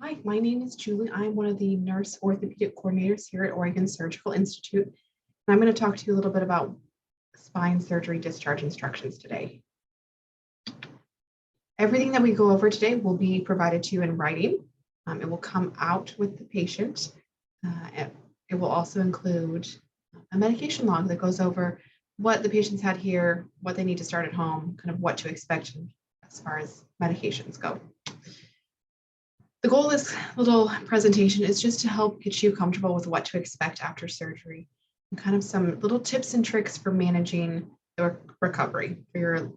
Hi, my name is Julie. I'm one of the nurse orthopedic coordinators here at Oregon Surgical Institute. And I'm going to talk to you a little bit about spine surgery discharge instructions today. Everything that we go over today will be provided to you in writing. It will come out with the patient. It will also include a medication log that goes over what the patient's had here, what they need to start at home, kind of what to expect as far as medications go. The goal of this little presentation is just to help get you comfortable with what to expect after surgery and kind of some little tips and tricks for managing the recovery for your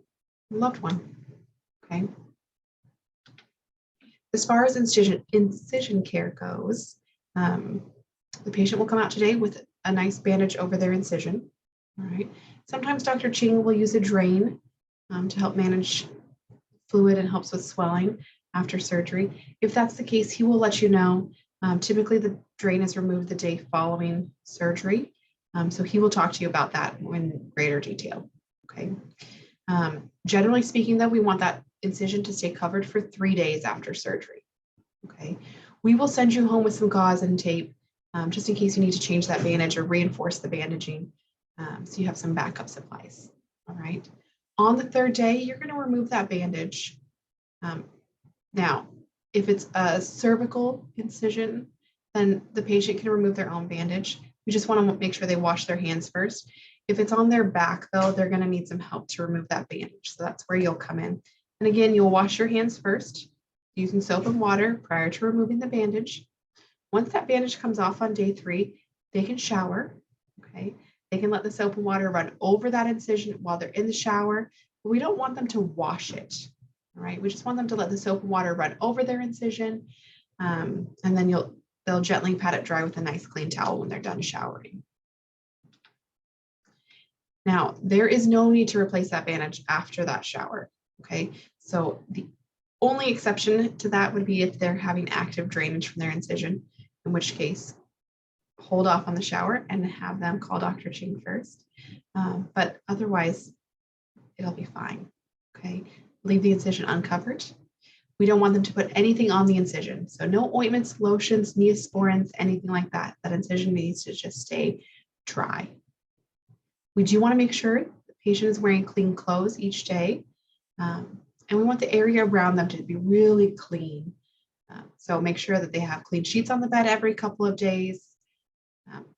loved one. Okay. As far as incision care goes, the patient will come out today with a nice bandage over their incision. All right. Sometimes Dr. Ching will use a drain to help manage fluid and helps with swelling after surgery. If that's the case, he will let you know. Typically, the drain is removed the day following surgery. So he will talk to you about that in greater detail. Okay. Generally speaking, though, we want that incision to stay covered for 3 days after surgery. Okay. We will send you home with some gauze and tape just in case you need to change that bandage or reinforce the bandaging. So you have some backup supplies. All right. On the 3rd day, you're going to remove that bandage. Now, if it's a cervical incision, then the patient can remove their own bandage. We just want to make sure they wash their hands first. If it's on their back, though, they're going to need some help to remove that bandage. So that's where you'll come in. And again, you'll wash your hands first using soap and water prior to removing the bandage. Once that bandage comes off on day 3, they can shower. Okay. They can let the soap and water run over that incision while they're in the shower, but we don't want them to wash it. All right, we just want them to let the soap and water run over their incision, and then they'll gently pat it dry with a nice clean towel when they're done showering. Now, there is no need to replace that bandage after that shower. Okay, so the only exception to that would be if they're having active drainage from their incision, in which case hold off on the shower and have them call Dr. Ching first. But otherwise, it'll be fine. Okay. Leave the incision uncovered. We don't want them to put anything on the incision. So no ointments, lotions, neosporins, anything like that. That incision needs to just stay dry. We do want to make sure the patient is wearing clean clothes each day. And we want the area around them to be really clean. So make sure that they have clean sheets on the bed every couple of days.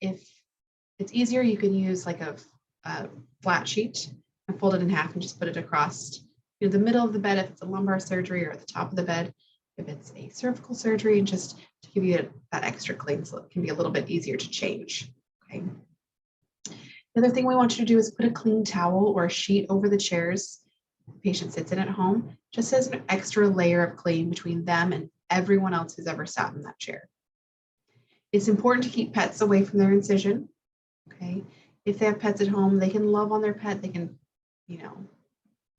If it's easier, you can use like a flat sheet and fold it in half and just put it across the middle of the bed if it's a lumbar surgery, or at the top of the bed if it's a cervical surgery, and just to give you that extra clean so it can be a little bit easier to change. Okay. The other thing we want you to do is put a clean towel or a sheet over the chairs the patient sits in at home, just as an extra layer of clean between them and everyone else who's ever sat in that chair. It's important to keep pets away from their incision. Okay. If they have pets at home, they can love on their pet. They can,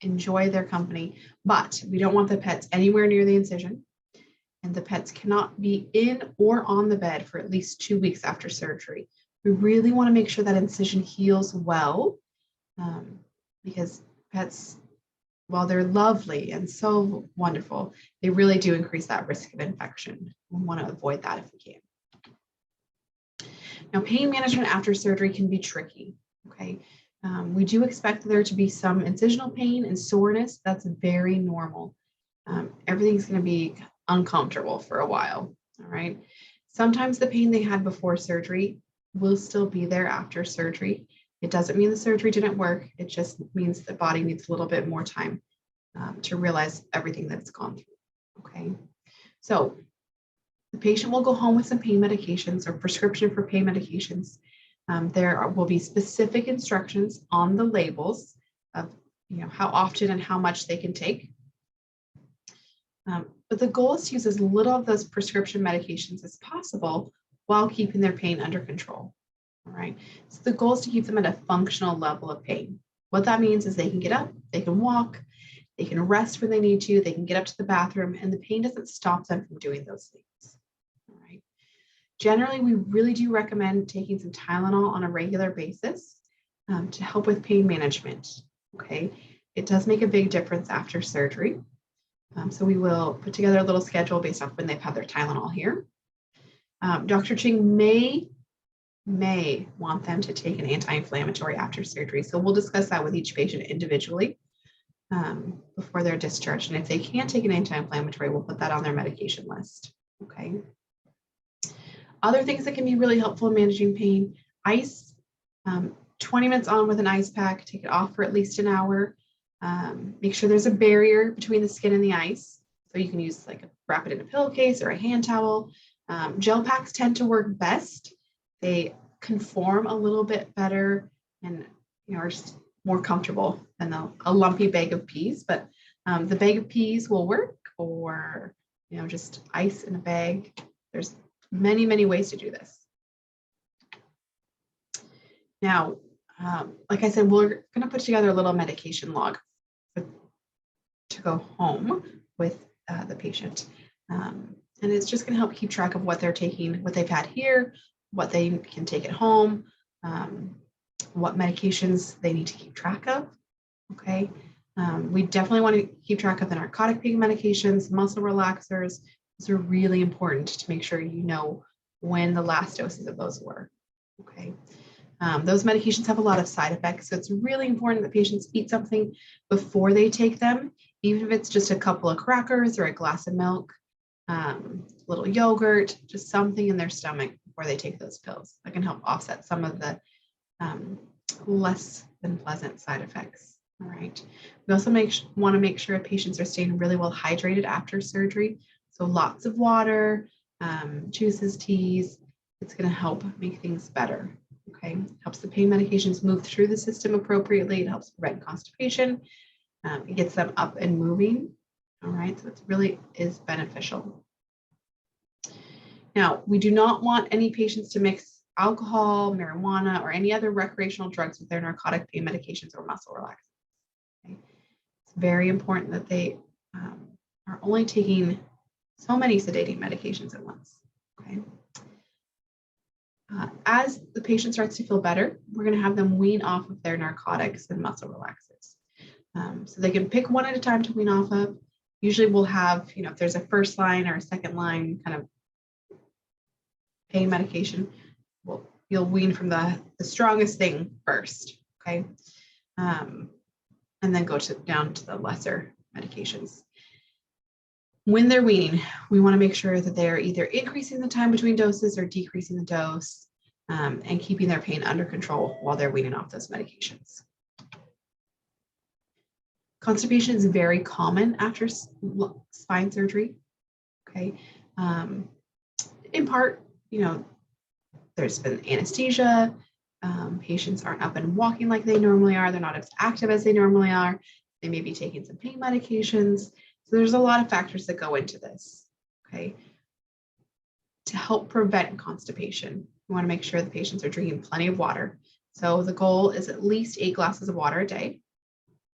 enjoy their company, but we don't want the pets anywhere near the incision, and the pets cannot be in or on the bed for at least 2 weeks after surgery. We really want to make sure that incision heals well, because pets, while they're lovely and so wonderful, they really do increase that risk of infection. We want to avoid that if we can. Now, pain management after surgery can be tricky. Okay. We do expect there to be some incisional pain and soreness. That's very normal. Everything's going to be uncomfortable for a while. All right. Sometimes the pain they had before surgery will still be there after surgery. It doesn't mean the surgery didn't work. It just means the body needs a little bit more time to realize everything that it's gone through. Okay. So the patient will go home with some pain medications or prescription for pain medications. There will be specific instructions on the labels of how often and how much they can take. But the goal is to use as little of those prescription medications as possible while keeping their pain under control. All right. So the goal is to keep them at a functional level of pain. What that means is they can get up, they can walk, they can rest when they need to, they can get up to the bathroom, and the pain doesn't stop them from doing those things. All right. Generally, we really do recommend taking some Tylenol on a regular basis to help with pain management. Okay. It does make a big difference after surgery. So we will put together a little schedule based off when they've had their Tylenol here. Dr. Ching may want them to take an anti-inflammatory after surgery. So we'll discuss that with each patient individually before they're discharged. And if they can take an anti-inflammatory, we'll put that on their medication list. Okay. Other things that can be really helpful in managing pain: ice. 20 minutes on with an ice pack, take it off for at least an hour. Make sure there's a barrier between the skin and the ice. So you can use wrap it in a pillowcase or a hand towel. Gel packs tend to work best. They conform a little bit better and are just more comfortable than a lumpy bag of peas. But the bag of peas will work, or just ice in a bag. There's many, many ways to do this. Now, like I said, we're going to put together a little medication log to go home with the patient. And it's just going to help keep track of what they're taking, what they've had here, what they can take at home, what medications they need to keep track of. Okay. We definitely want to keep track of the narcotic pain medications, muscle relaxers. Those are really important to make sure you know when the last doses of those were. Okay. Those medications have a lot of side effects, so it's really important that patients eat something before they take them, even if it's just a couple of crackers or a glass of milk, a little yogurt, just something in their stomach before they take those pills. That can help offset some of the less than pleasant side effects. All right. We also want to make sure patients are staying really well hydrated after surgery. So lots of water, juices, teas. It's going to help make things better. Okay, helps the pain medications move through the system appropriately. It helps prevent constipation. It gets them up and moving. All right, so it really is beneficial. Now, we do not want any patients to mix alcohol, marijuana, or any other recreational drugs with their narcotic pain medications or muscle relaxants. Okay? It's very important that they are only taking so many sedating medications at once. Okay. As the patient starts to feel better, we're going to have them wean off of their narcotics and muscle relaxers. So they can pick one at a time to wean off of. Usually we'll have, if there's a first line or a second line kind of pain medication, you'll wean from the strongest thing first, okay? And then go down to the lesser medications. When they're weaning, we want to make sure that they're either increasing the time between doses or decreasing the dose, and keeping their pain under control while they're weaning off those medications. Constipation is very common after spine surgery. Okay. In part, there's been anesthesia. Patients aren't up and walking like they normally are. They're not as active as they normally are. They may be taking some pain medications. So there's a lot of factors that go into this, okay? To help prevent constipation, we want to make sure the patients are drinking plenty of water. So the goal is at least 8 glasses of water a day,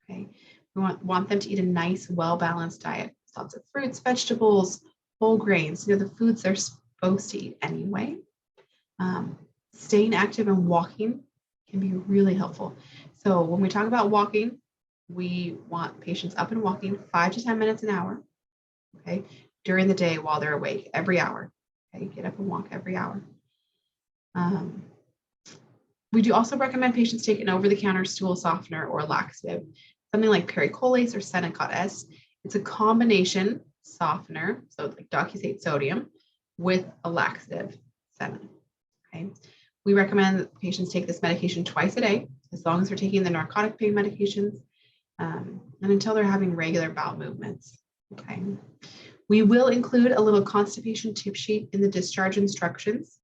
okay? We want them to eat a nice, well-balanced diet. Lots of fruits, vegetables, whole grains, the foods they're supposed to eat anyway. Staying active and walking can be really helpful. So when we talk about walking, we want patients up and walking 5 to 10 minutes an hour, okay, during the day while they're awake, every hour. Okay, get up and walk every hour. We do also recommend patients take an over-the-counter stool softener or laxative, something like Precautions or Cervical. It's a combination softener, so like docusate sodium, with a laxative, Senna. Okay, we recommend that patients take this medication twice a day, as long as they're taking the narcotic pain medications, and until they're having regular bowel movements. Okay, we will include a little constipation tip sheet in the discharge instructions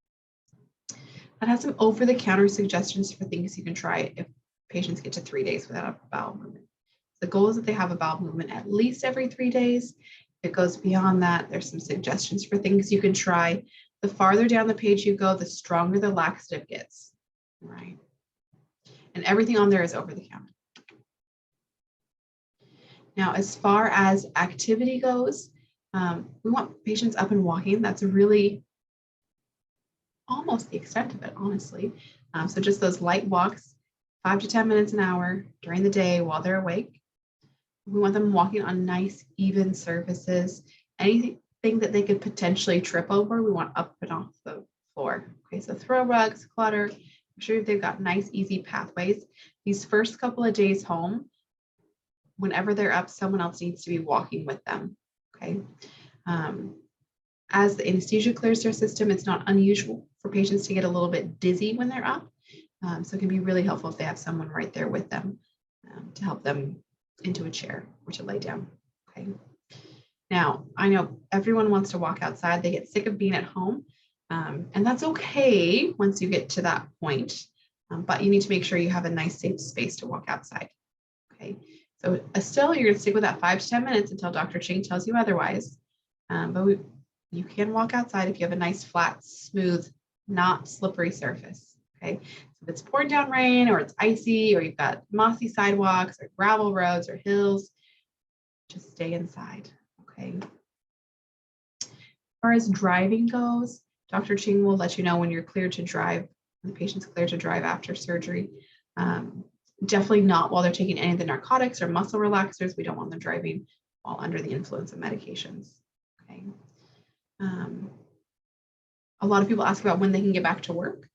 that has some over-the-counter suggestions for things you can try if patients get to 3 days without a bowel movement. The goal is that they have a bowel movement at least every 3 days. If it goes beyond that, there's some suggestions for things you can try. The farther down the page you go, the stronger the laxative gets, right? And everything on there is over the counter. Now, as far as activity goes, we want patients up and walking. That's really almost the extent of it, honestly. So just those light walks, 5 to 10 minutes an hour during the day while they're awake. We want them walking on nice, even surfaces. Anything that they could potentially trip over, we want up and off the floor. Okay, so throw rugs, clutter, make sure they've got nice, easy pathways. These first couple of days home, whenever they're up, someone else needs to be walking with them. Okay. As the anesthesia clears their system, it's not unusual for patients to get a little bit dizzy when they're up. So it can be really helpful if they have someone right there with them to help them into a chair or to lay down. Okay. Now, I know everyone wants to walk outside. They get sick of being at home. And that's okay once you get to that point. But you need to make sure you have a nice, safe space to walk outside. Okay. So still, you're going to stick with that 5 to 10 minutes until Dr. Ching tells you otherwise. But you can walk outside if you have a nice, flat, smooth, not slippery surface. Okay. So if it's pouring down rain or it's icy or you've got mossy sidewalks or gravel roads or hills, just stay inside. Okay. As far as driving goes, Dr. Ching will let you know when you're cleared to drive, when the patient's cleared to drive after surgery. Definitely not while they're taking any of the narcotics or muscle relaxers. We don't want them driving while under the influence of medications. Okay. A lot of people ask about when they can get back to work.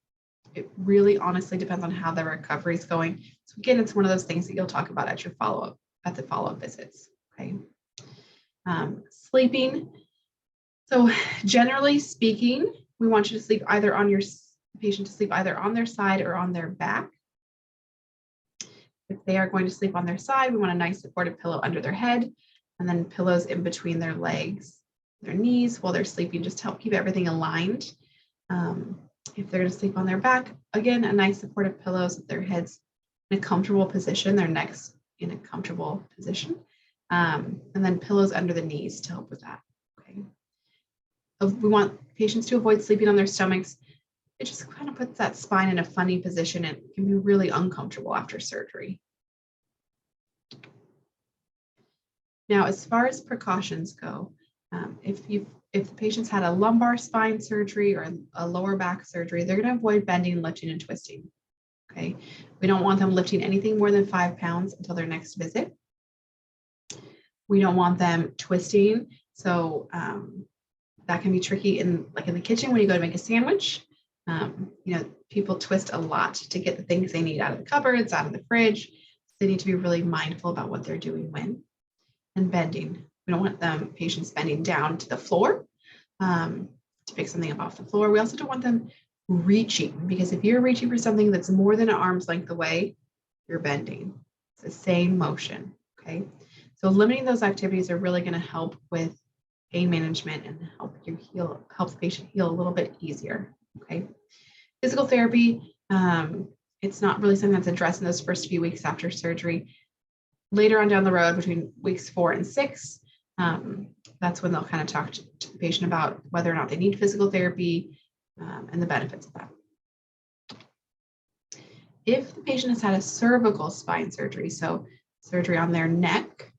It really honestly depends on how the recovery is going. So again, it's one of those things that you'll talk about at your follow-up, at the follow-up visits. Okay. Sleeping. So generally speaking, we want you to sleep either on your patient to sleep either on their side or on their back. If they are going to sleep on their side, we want a nice supportive pillow under their head and then pillows in between their legs, their knees while they're sleeping, just to help keep everything aligned. If they're going to sleep on their back, again, a nice supportive pillow so that their head's in a comfortable position, their neck's in a comfortable position, and then pillows under the knees to help with that. Okay. We want patients to avoid sleeping on their stomachs. It just kind of puts that spine in a funny position and can be really uncomfortable after surgery. Now, as far as precautions go, if the patient's had a lumbar spine surgery or a lower back surgery, they're going to avoid bending, lifting, and twisting. Okay, we don't want them lifting anything more than 5 pounds until their next visit. We don't want them twisting, so that can be tricky in the kitchen when you go to make a sandwich. People twist a lot to get the things they need out of the cupboards, out of the fridge. So they need to be really mindful about what they're doing when. And bending. We don't want them patients bending down to the floor to pick something up off the floor. We also don't want them reaching, because if you're reaching for something that's more than an arm's length away, you're bending. It's the same motion. Okay. So limiting those activities are really going to help with pain management and help the patient heal a little bit easier. Okay. Physical therapy, it's not really something that's addressed in those first few weeks after surgery. Later on down the road, between weeks 4 and 6, that's when they'll kind of talk to the patient about whether or not they need physical therapy and the benefits of that. If the patient has had a cervical spine surgery, so surgery on their neck,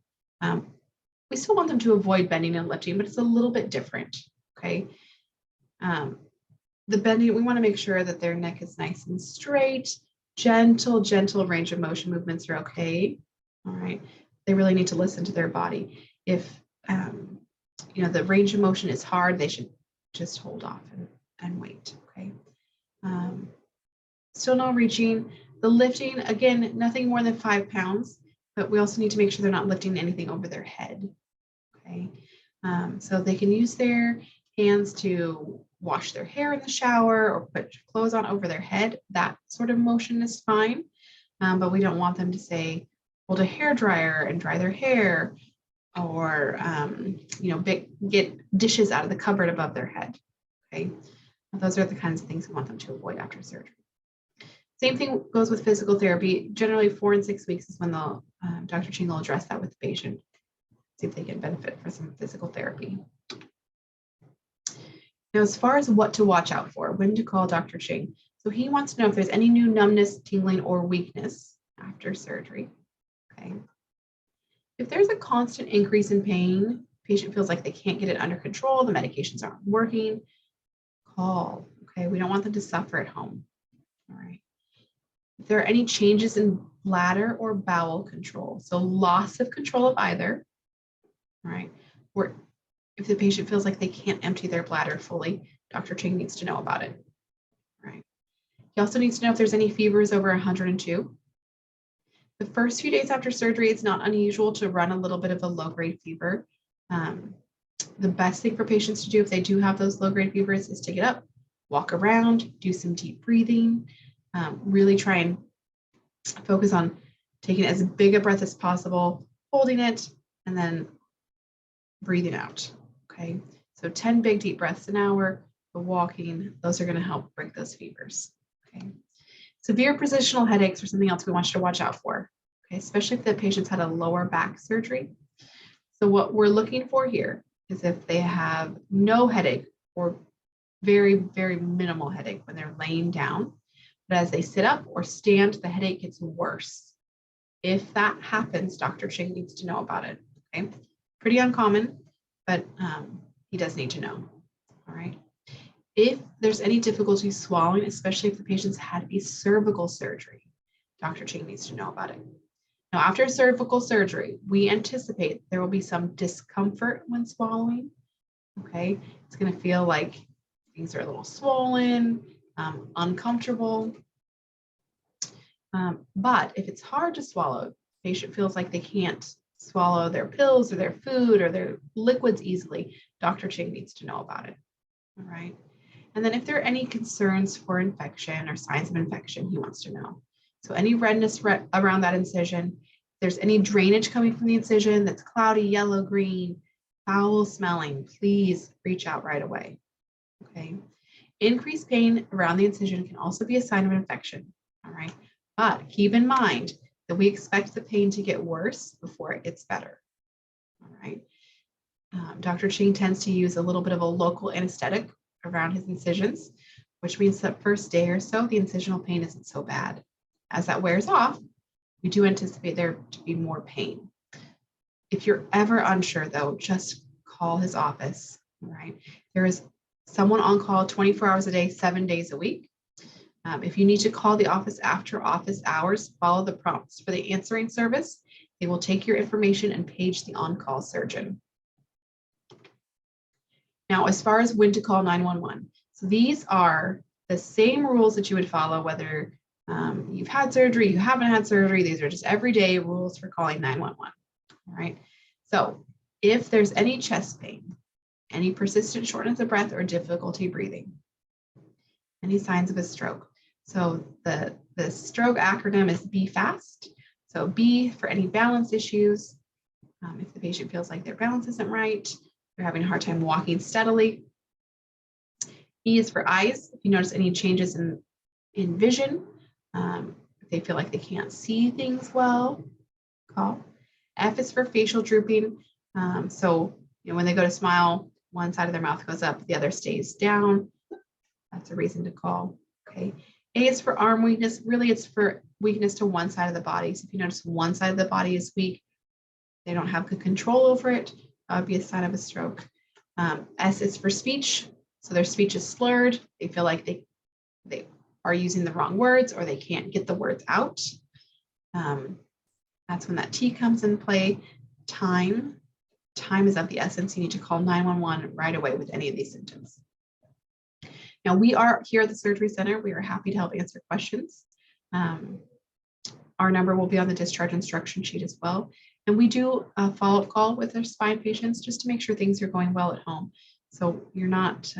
we still want them to avoid bending and lifting, but it's a little bit different. Okay. The bending, we want to make sure that their neck is nice and straight, gentle range of motion movements are okay. All right. They really need to listen to their body. If, the range of motion is hard, they should just hold off and wait. Okay. Still no reaching. The lifting, again, nothing more than 5 pounds, but we also need to make sure they're not lifting anything over their head. Okay. So they can use their hands to wash their hair in the shower or put clothes on over their head. That sort of motion is fine. But we don't want them to say, hold a hair dryer and dry their hair, or get dishes out of the cupboard above their head. Okay, those are the kinds of things we want them to avoid after surgery. Same thing goes with physical therapy. Generally, 4 and 6 weeks is when Dr. Ching will address that with the patient, see if they can benefit from some physical therapy. Now, as far as what to watch out for, when to call Dr. Ching. So he wants to know if there's any new numbness, tingling, or weakness after surgery. Okay. If there's a constant increase in pain, patient feels like they can't get it under control, the medications aren't working, call. Okay. We don't want them to suffer at home. All right. If there are any changes in bladder or bowel control. So loss of control of either, right? Or if the patient feels like they can't empty their bladder fully, Dr. Ching needs to know about it, right? He also needs to know if there's any fevers over 102. The first few days after surgery, it's not unusual to run a little bit of a low-grade fever. The best thing for patients to do if they do have those low-grade fevers is to get up, walk around, do some deep breathing, really try and focus on taking as big a breath as possible, holding it, and then breathing out, okay? So 10 big deep breaths an hour, the walking, those are gonna help break those fevers, okay? Severe positional headaches are something else we want you to watch out for, okay? Especially if the patient's had a lower back surgery. So what we're looking for here is if they have no headache or very, very minimal headache when they're laying down, but as they sit up or stand, the headache gets worse. If that happens, Dr. Ching needs to know about it, okay? Pretty uncommon, but he does need to know, all right? If there's any difficulty swallowing, especially if the patient's had a cervical surgery, Dr. Ching needs to know about it. Now, after cervical surgery, we anticipate there will be some discomfort when swallowing, okay? It's gonna feel like things are a little swollen, uncomfortable. But if it's hard to swallow, the patient feels like they can't swallow their pills or their food or their liquids easily, Dr. Ching needs to know about it, all right? And then if there are any concerns for infection or signs of infection, he wants to know. So any redness around that incision, if there's any drainage coming from the incision that's cloudy, yellow, green, foul smelling, please reach out right away, okay? Increased pain around the incision can also be a sign of infection, all right? But keep in mind that we expect the pain to get worse before it gets better, all right? Dr. Ching tends to use a little bit of a local anesthetic around his incisions, which means that first day or so, the incisional pain isn't so bad. As that wears off, we do anticipate there to be more pain. If you're ever unsure though, just call his office, all right? There is someone on call 24 hours a day, 7 days a week. If you need to call the office after office hours, follow the prompts for the answering service. They will take your information and page the on-call surgeon. Now, as far as when to call 911, so these are the same rules that you would follow whether you've had surgery, you haven't had surgery. These are just everyday rules for calling 911, all right? So if there's any chest pain, any persistent shortness of breath or difficulty breathing, any signs of a stroke. So the stroke acronym is B FAST. So B for any balance issues. If the patient feels like their balance isn't right, they're having a hard time walking steadily. E is for eyes. If you notice any changes in vision, if they feel like they can't see things well, call. F is for facial drooping. So when they go to smile, one side of their mouth goes up, the other stays down. That's a reason to call, okay? A is for arm weakness. Really, it's for weakness to one side of the body. So if you notice one side of the body is weak, they don't have good control over it, that would be a sign of a stroke. S is for speech. So their speech is slurred. They feel like they are using the wrong words or they can't get the words out. That's when that T comes in play. Time is of the essence. You need to call 911 right away with any of these symptoms. Now, we are here at the Surgery Center. We are happy to help answer questions. Our number will be on the discharge instruction sheet as well. And we do a follow-up call with our spine patients just to make sure things are going well at home. So you're not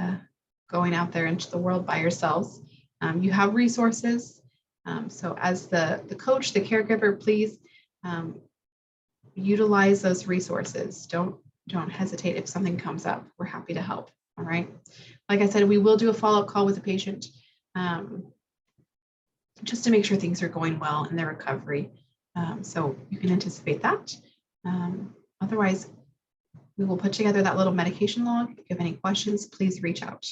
going out there into the world by yourselves. You have resources. So as the coach, the caregiver, please utilize those resources. Don't hesitate if something comes up. We're happy to help, all right? Like I said, we will do a follow-up call with the patient just to make sure things are going well in their recovery. So you can anticipate that. Otherwise, we will put together that little medication log. If you have any questions, please reach out.